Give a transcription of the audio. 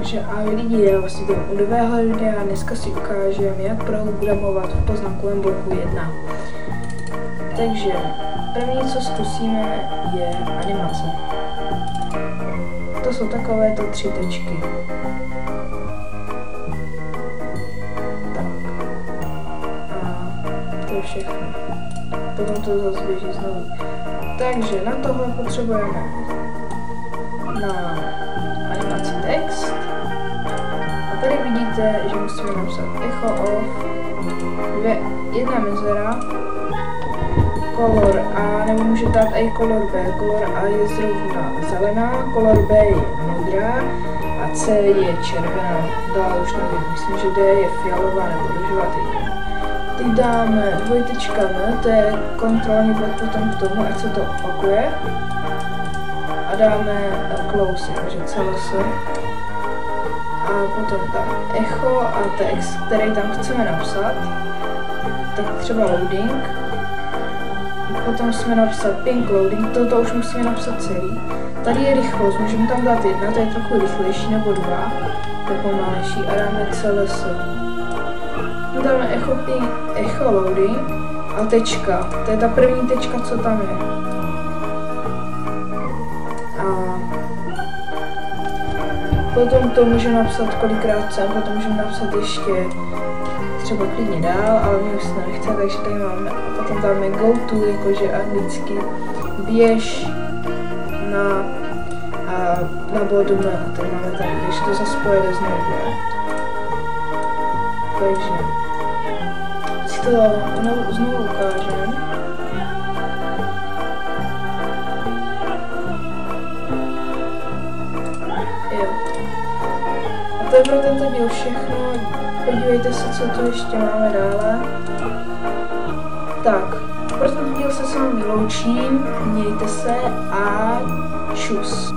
Takže ahoj lidi, já vlastně jdem u nového videa a dneska si ukážem, jak programovat v poznámkovém bloku 1. Takže první, co zkusíme, je animace. To jsou takovéto 3 tečky. Tak. A to je všechno. Potom to zase běží znovu. Takže na tohle potřebujeme na animaci text. A tady vidíte, že musíme napsat echo off, jedna mezera, color A, nebo můžete dát i color B. Color A je zrovna zelená, color B je modrá a C je červená. Dál už nevím, myslím, že D je fialová nebo růžová. Teď dáme dvojtečka M, to je kontrolní blok potom k tomu, ať se to opakuje. A dáme close, takže CLS. A potom tam echo a text, který tam chceme napsat. Tak třeba loading. Potom jsme napsat pink loading, toto už musíme napsat celý. Tady je rychlost, můžeme tam dát 1, to je trochu rychlejší, nebo 2, to je pomalejší. A dáme CLS. No dáme echo loading a tečka, to je ta první tečka, co tam je. Potom to můžeme napsat kolikrát chceme, potom můžeme napsat ještě třeba klidně dál, ale my už se to nechce, takže tady máme, a potom dáme go to, jakože anglicky, běž na bodu M, a tady máme tady, takže to zase pojede znovu. Takže si to znovu ukážeme. To je pro tento díl všechno, podívejte se, co tu ještě máme dále. Tak, pro tento díl se s vámi loučím, mějte se a čus.